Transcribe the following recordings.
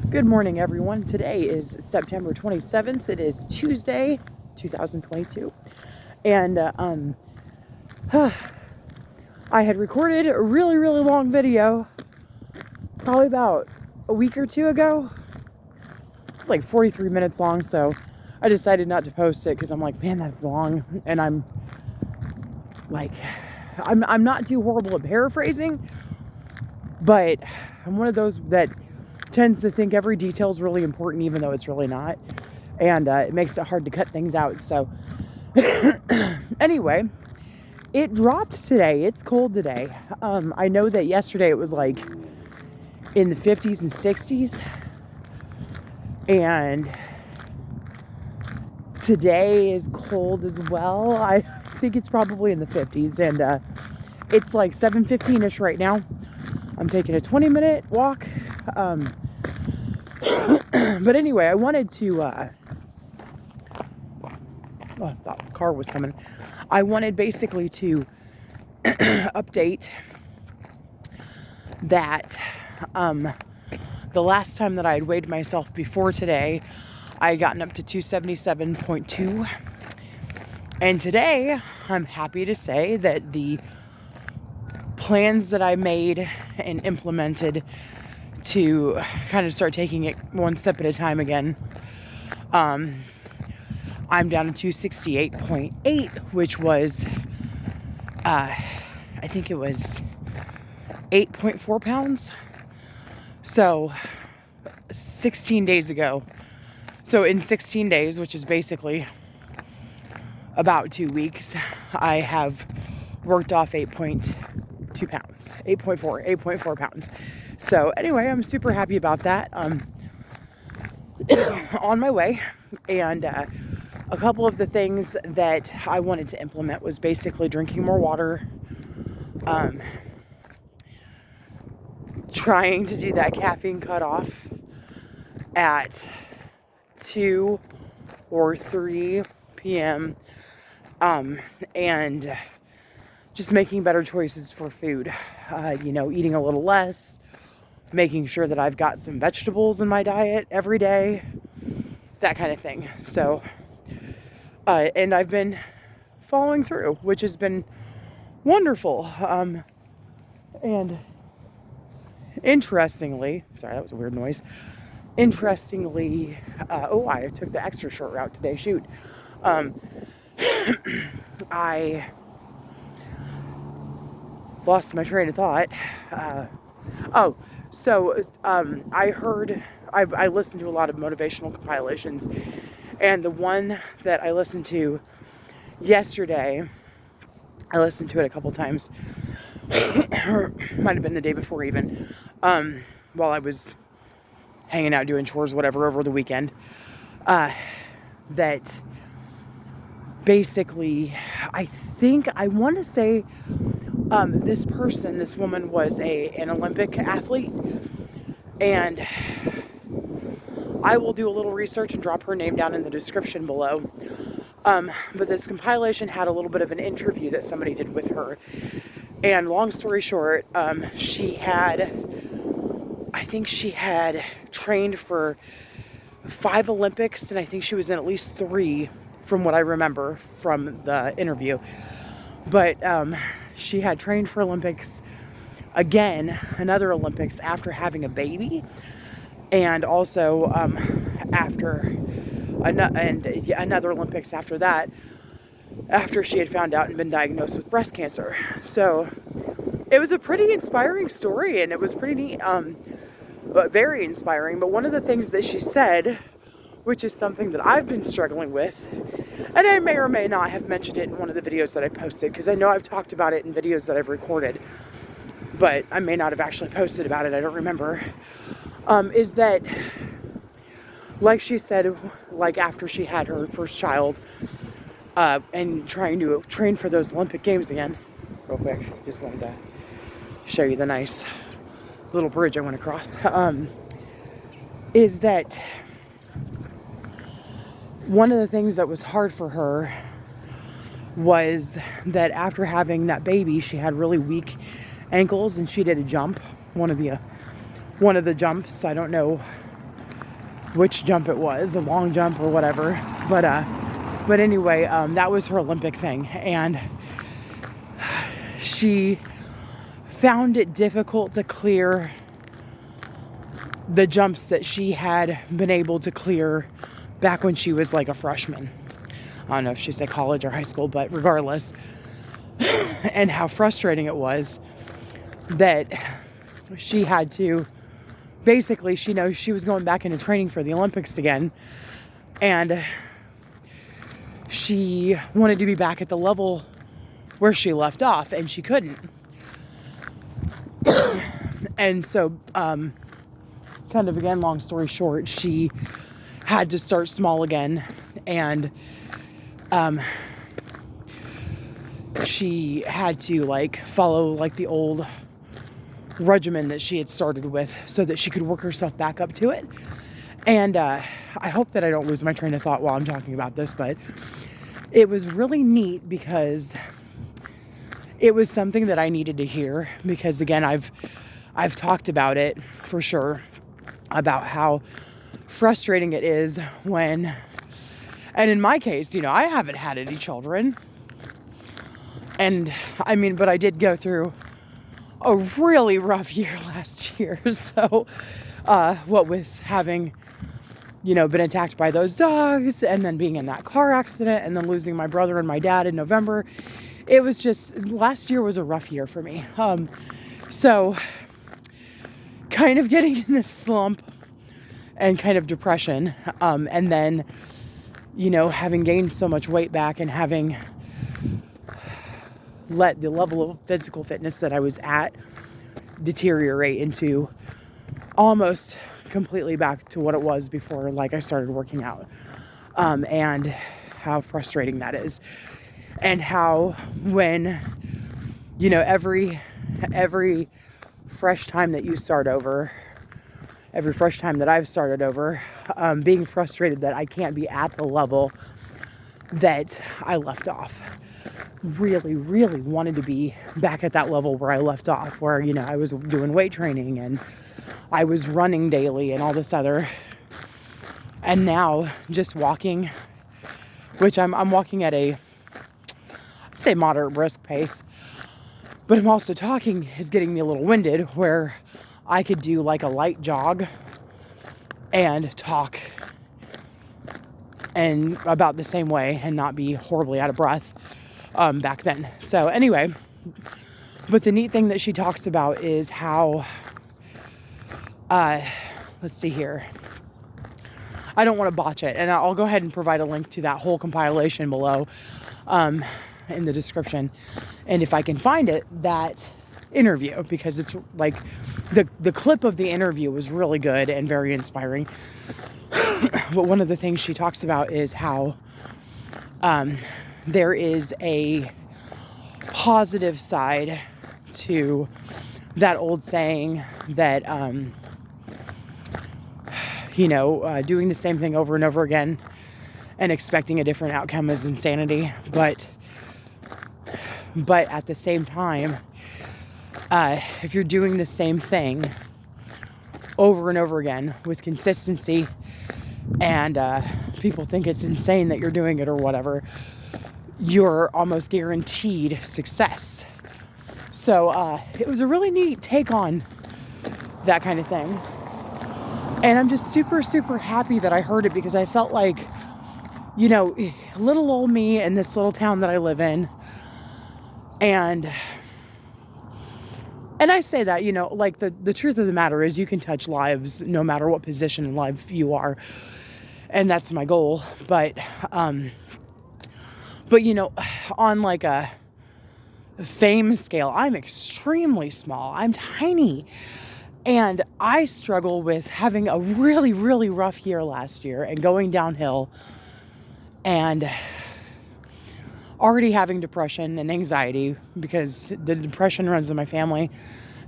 Good morning, everyone. Today is September 27th. It is Tuesday, 2022. And I had recorded a really long video probably about a week or two ago. It's like 43 minutes long, so I decided not to post it because I'm like, man, that's long. And I'm not too horrible at paraphrasing, but I'm one of those that tends to think every detail is really important, even though it's really not. And it makes it hard to cut things out. So anyway, it dropped today. It's cold today. I know that yesterday it was like in the 50s and 60s. And today is cold as well. I think it's probably in the 50s. And it's like 7:15-ish right now. I'm taking a 20-minute walk. But anyway, I wanted to, I thought the car was coming. I wanted basically to update that the last time that I had weighed myself before today, I had gotten up to 277.2. And today, I'm happy to say that the plans that I made and implemented to kind of start taking it one step at a time again, I'm down to 268.8, which was, I think it was 8.4 pounds. So 16 days ago. So in 16 days, which is basically about 2 weeks, I have worked off 8.2 pounds, 8.4 pounds. So anyway, I'm super happy about that. On my way. And a couple of the things that I wanted to implement was basically drinking more water, trying to do that caffeine cutoff at 2 or 3 p.m. And just making better choices for food, eating a little less, making sure that I've got some vegetables in my diet every day, that kind of thing. So, and I've been following through, which has been wonderful. And interestingly, sorry, that was a weird noise. Interestingly, I took the extra short route today, shoot. I lost my train of thought. I listened to a lot of motivational compilations, and the one that I listened to yesterday, I listened to it a couple times, or might have been the day before even, while I was hanging out doing chores, whatever, over the weekend, that basically, I want to say, this woman was an Olympic athlete, and I will do a little research and drop her name down in the description below. But this compilation had a little bit of an interview that somebody did with her. And long story short, I think she had trained for 5 Olympics, and I think she was in at least 3 from what I remember from the interview. But she had trained for Olympics again, another Olympics after having a baby, and also after another Olympics after that, after she had found out and been diagnosed with breast cancer. So it was a pretty inspiring story, and it was pretty neat, very inspiring. But one of the things that she said, which is something that I've been struggling with, and I may or may not have mentioned it in one of the videos that I posted, because I know I've talked about it in videos that I've recorded, but I may not have actually posted about it, I don't remember, is that, like she said, like after she had her first child, and trying to train for those Olympic Games again, real quick, just wanted to show you the nice little bridge I went across, is that one of the things that was hard for her was that after having that baby, she had really weak ankles, and she did a jump, one of the jumps, I don't know which jump it was, a long jump or whatever. But anyway, that was her Olympic thing. And she found it difficult to clear the jumps that she had been able to clear back when she was like a freshman. I don't know if she said college or high school, but regardless. And how frustrating it was that she had to, basically, she knows she was going back into training for the Olympics again. And she wanted to be back at the level where she left off, and she couldn't. And so, kind of again, long story short, she had to start small again. And she had to like follow like the old regimen that she had started with so that she could work herself back up to it. And I hope that I don't lose my train of thought while I'm talking about this, but it was really neat because it was something that I needed to hear, because again, I've talked about it for sure, about how frustrating it is when, and in my case, you know, I haven't had any children. And I mean, but I did go through a really rough year last year. So, what with having, you know, been attacked by those dogs, and then being in that car accident, and then losing my brother and my dad in November, it was just, last year was a rough year for me. So kind of getting in this slump and kind of depression. And then, you know, having gained so much weight back and having let the level of physical fitness that I was at deteriorate into almost completely back to what it was before, like, I started working out. And how frustrating that is. And how when, you know, every fresh time that you start over, every fresh time that I've started over, being frustrated that I can't be at the level that I left off. Really, really wanted to be back at that level where I left off, where, you know, I was doing weight training and I was running daily and all this other. And now just walking, which I'm walking at a, I'd say, moderate brisk pace, but I'm also talking is getting me a little winded, where I could do like a light jog and talk and about the same way and not be horribly out of breath back then. So anyway, but the neat thing that she talks about is how, let's see here. I don't want to botch it, and I'll go ahead and provide a link to that whole compilation below in the description. And if I can find it, that interview, because it's like the clip of the interview was really good and very inspiring. But one of the things she talks about is how there is a positive side to that old saying that, you know, doing the same thing over and over again and expecting a different outcome is insanity. But at the same time, if you're doing the same thing over and over again with consistency, and people think it's insane that you're doing it or whatever, you're almost guaranteed success. So it was a really neat take on that kind of thing. And I'm just super, super happy that I heard it, because I felt like, you know, little old me in this little town that I live in. And I say that, you know, like the truth of the matter is you can touch lives no matter what position in life you are. And that's my goal. But you know, on like a fame scale, I'm extremely small. I'm tiny. And I struggle with having a really, really rough year last year and going downhill, and already having depression and anxiety, because the depression runs in my family.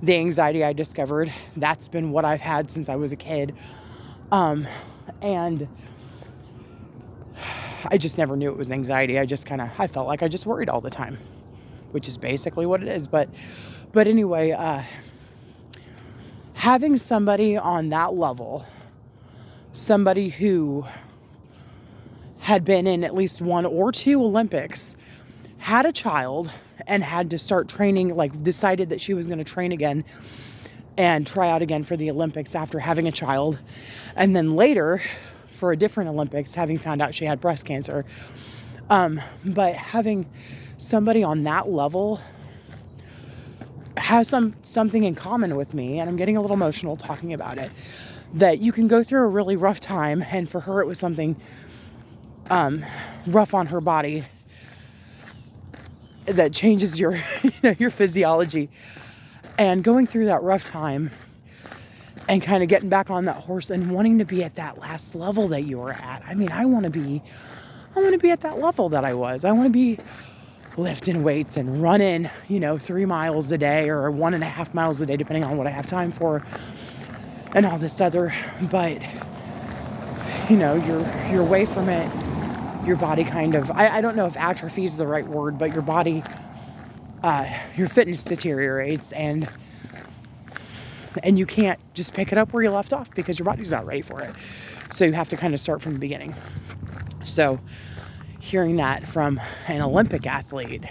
The anxiety I discovered, that's been what I've had since I was a kid. And I just never knew it was anxiety. I felt like I just worried all the time, which is basically what it is. But anyway, having somebody on that level somebody who had been in at least 1 or 2 Olympics, had a child, and had to start training, like decided that she was going to train again and try out again for the Olympics after having a child. And then later, for a different Olympics, having found out she had breast cancer. But having somebody on that level has something in common with me, and I'm getting a little emotional talking about it, that you can go through a really rough time, and for her it was something rough on her body that changes your your physiology, and going through that rough time and kind of getting back on that horse and wanting to be at that last level that you were at. I mean, I want to be at that level that I was. I want to be lifting weights and running, 3 miles a day or 1.5 miles a day, depending on what I have time for, and all this other. But, you're away from it. Your body kind of, I don't know if atrophy is the right word, but your body, your fitness deteriorates, and you can't just pick it up where you left off because your body's not ready for it. So you have to kind of start from the beginning. So hearing that from an Olympic athlete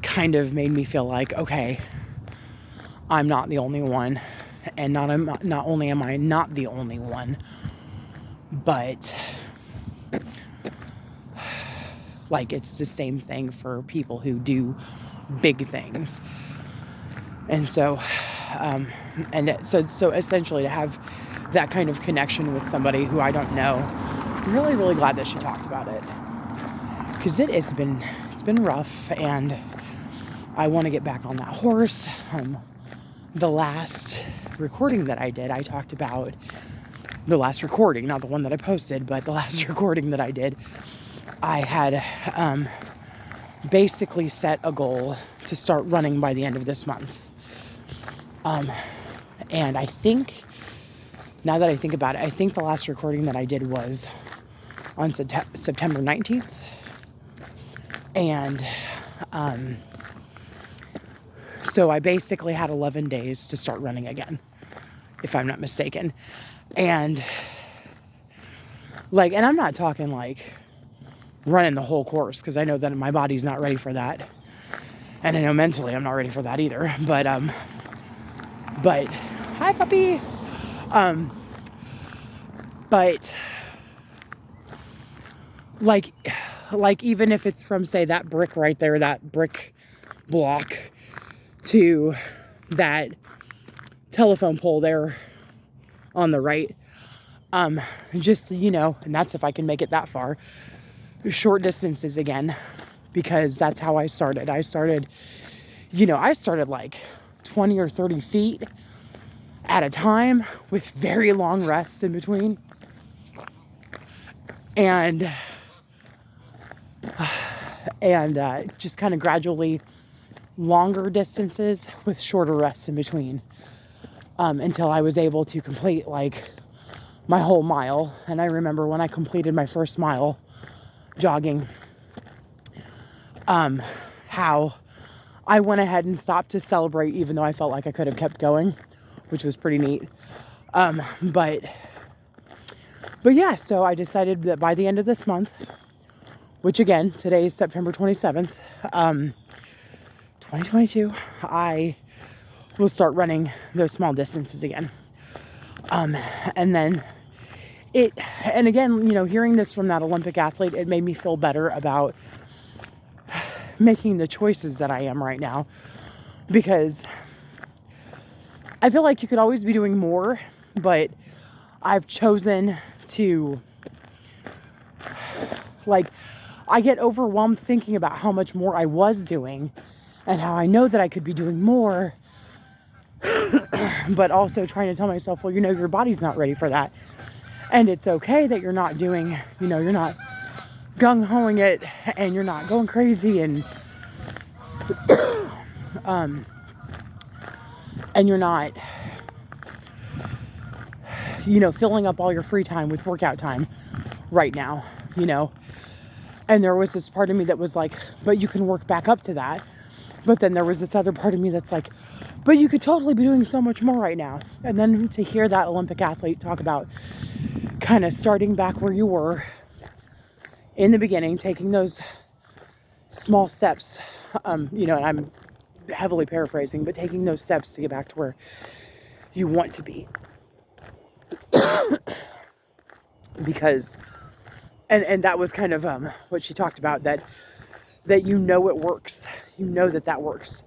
kind of made me feel like, okay, I'm not the only one, and not only am I not the only one, but like it's the same thing for people who do big things. And so so essentially to have that kind of connection with somebody who I don't know, I'm really, really glad that she talked about it, because it's been rough, and I want to get back on that horse. The last recording that I did, I talked about the last recording, not the one that I posted, but the last recording that I did. I had basically set a goal to start running by the end of this month. And I think, now that I think about it, I think the last recording that I did was on September 19th. And so I basically had 11 days to start running again, if I'm not mistaken. And and I'm not talking like running the whole course, because I know that my body's not ready for that. And I know mentally I'm not ready for that either. But hi puppy. But even if it's from, say, that brick right there, that brick block, to that telephone pole there on the right, just, and that's if I can make it that far, short distances again, because that's how I started. I started like 20 or 30 feet at a time with very long rests in between. And just kind of gradually longer distances with shorter rests in between, until I was able to complete like my whole mile. And I remember when I completed my first mile jogging, how I went ahead and stopped to celebrate, even though I felt like I could have kept going, which was pretty neat. But yeah, so I decided that by the end of this month, which again, today is September 27th, 2022, I will start running those small distances again. And then and again, hearing this from that Olympic athlete, it made me feel better about making the choices that I am right now, because I feel like you could always be doing more, but I've chosen to, I get overwhelmed thinking about how much more I was doing and how I know that I could be doing more, but also trying to tell myself, well, your body's not ready for that. And it's okay that you're not doing, you're not gung-hoing it, and you're not going crazy, and you're not, filling up all your free time with workout time right now, And there was this part of me that was like, but you can work back up to that. But then there was this other part of me that's like, But you could totally be doing so much more right now. And then to hear that Olympic athlete talk about kind of starting back where you were in the beginning, taking those small steps, and I'm heavily paraphrasing, but taking those steps to get back to where you want to be. Because, and that was kind of what she talked about, that it works. You know that works.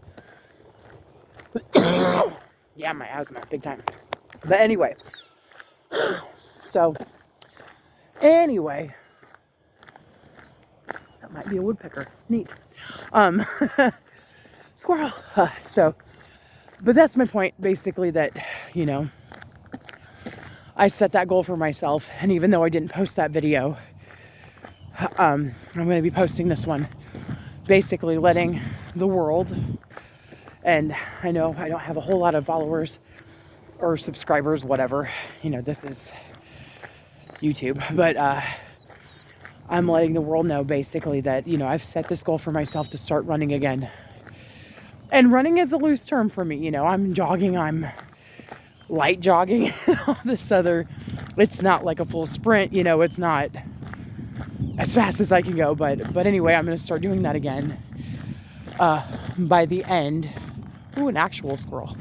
Yeah, my asthma, big time. But anyway, that might be a woodpecker. Neat. Squirrel. But that's my point, basically, that, I set that goal for myself. And even though I didn't post that video, I'm going to be posting this one, basically letting the world, and I know I don't have a whole lot of followers or subscribers, whatever, this is YouTube, but I'm letting the world know basically that, I've set this goal for myself to start running again. And running is a loose term for me. I'm jogging, I'm light jogging, all this other, it's not like a full sprint, it's not as fast as I can go, but anyway, I'm going to start doing that again by the end. Ooh, an actual squirrel.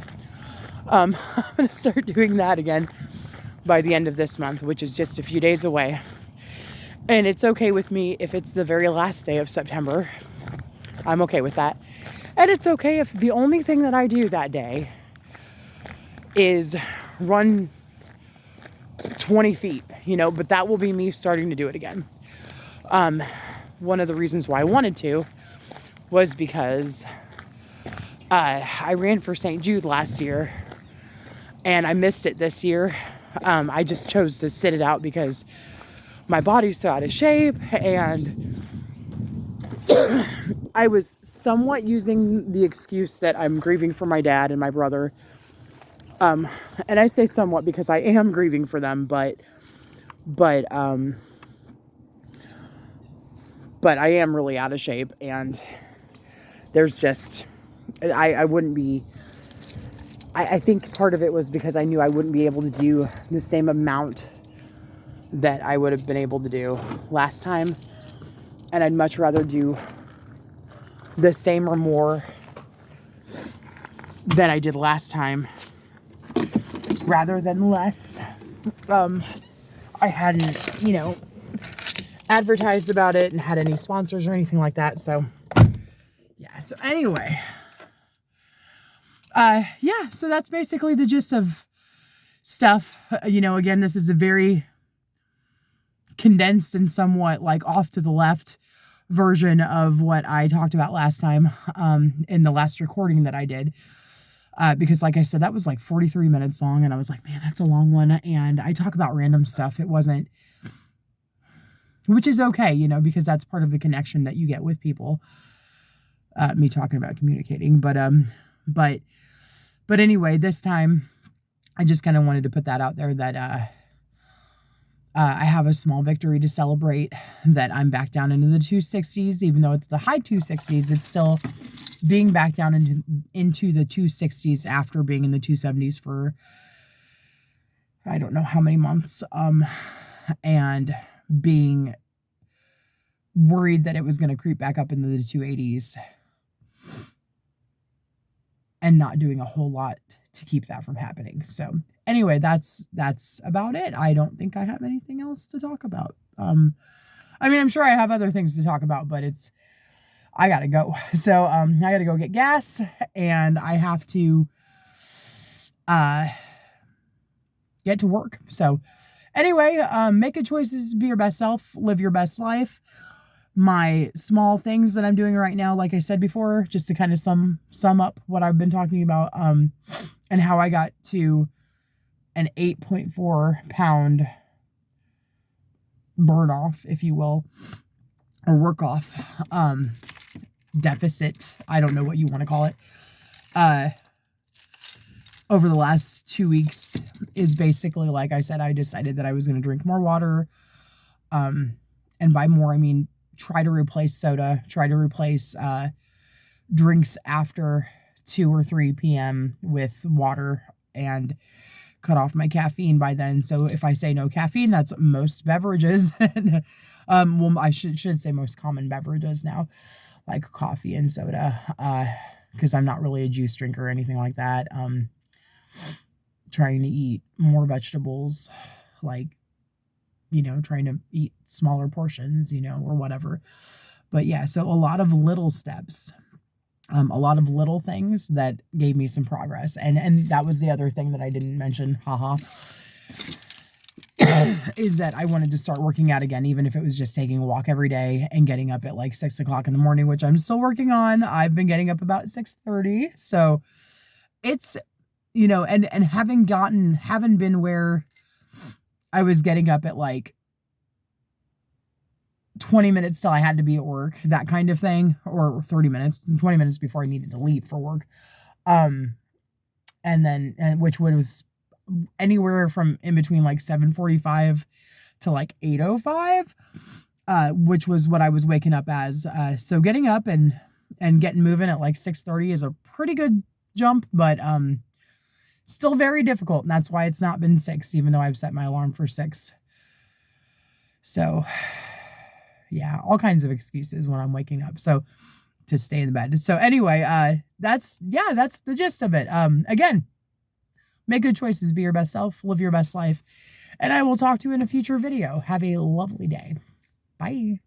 I'm going to start doing that again by the end of this month, which is just a few days away. And it's okay with me if it's the very last day of September. I'm okay with that. And it's okay if the only thing that I do that day is run 20 feet, but that will be me starting to do it again. One of the reasons why I wanted to was because I ran for St. Jude last year and I missed it this year. I just chose to sit it out because my body's so out of shape, and I was somewhat using the excuse that I'm grieving for my dad and my brother. And I say somewhat because I am grieving for them, but I am really out of shape, and there's just, I wouldn't be, I think part of it was because I knew I wouldn't be able to do the same amount that I would have been able to do last time. And I'd much rather do the same or more than I did last time rather than less. I hadn't, advertised about it and had any sponsors or anything like that. So yeah. So anyway, so that's basically the gist of stuff. Again, this is a very condensed and somewhat like off to the left version of what I talked about last time, in the last recording that I did. Because like I said, that was like 43 minutes long, and I was like, man, that's a long one. And I talk about random stuff. It wasn't, which is okay, because that's part of the connection that you get with people. Me talking about communicating, but anyway, this time I just kind of wanted to put that out there that, I have a small victory to celebrate, that I'm back down into the 260s, even though it's the high 260s, it's still being back down into the 260s after being in the 270s for, I don't know how many months, and being worried that it was going to creep back up into the 280s and not doing a whole lot to keep that from happening. So anyway, that's about it. I don't think I have anything else to talk about. I'm sure I have other things to talk about, but I gotta go. So, I gotta go get gas, and I have to, get to work. So anyway, make good choices, be your best self, live your best life. My small things that I'm doing right now, like I said before, just to kind of sum up what I've been talking about, and how I got to an 8.4 pound burn off, if you will, or work off, deficit. I don't know what you want to call it. Over the last 2 weeks is basically, like I said, I decided that I was going to drink more water. And by more, I mean, try to replace soda, try to replace, drinks after 2 or 3 p.m. with water and cut off my caffeine by then. So if I say no caffeine, that's most beverages. Well, I should say most common beverages now, like coffee and soda, because I'm not really a juice drinker or anything like that. Trying to eat more vegetables, like, trying to eat smaller portions, or whatever. But yeah, so a lot of little steps, a lot of little things that gave me some progress. And that was the other thing that I didn't mention, haha, is that I wanted to start working out again, even if it was just taking a walk every day and getting up at like 6 o'clock in the morning, which I'm still working on. I've been getting up about 6:30. So it's, and having been where I was getting up at like 20 minutes till I had to be at work, that kind of thing, or 20 minutes before I needed to leave for work. And which was anywhere from in between like 7:45 to like 8:05, which was what I was waking up as. So getting up and getting moving at like 6:30 is a pretty good jump, but still very difficult. And that's why it's not been 6, even though I've set my alarm for 6. So yeah, all kinds of excuses when I'm waking up. So to stay in the bed. So anyway, that's the gist of it. Again, make good choices, be your best self, live your best life. And I will talk to you in a future video. Have a lovely day. Bye.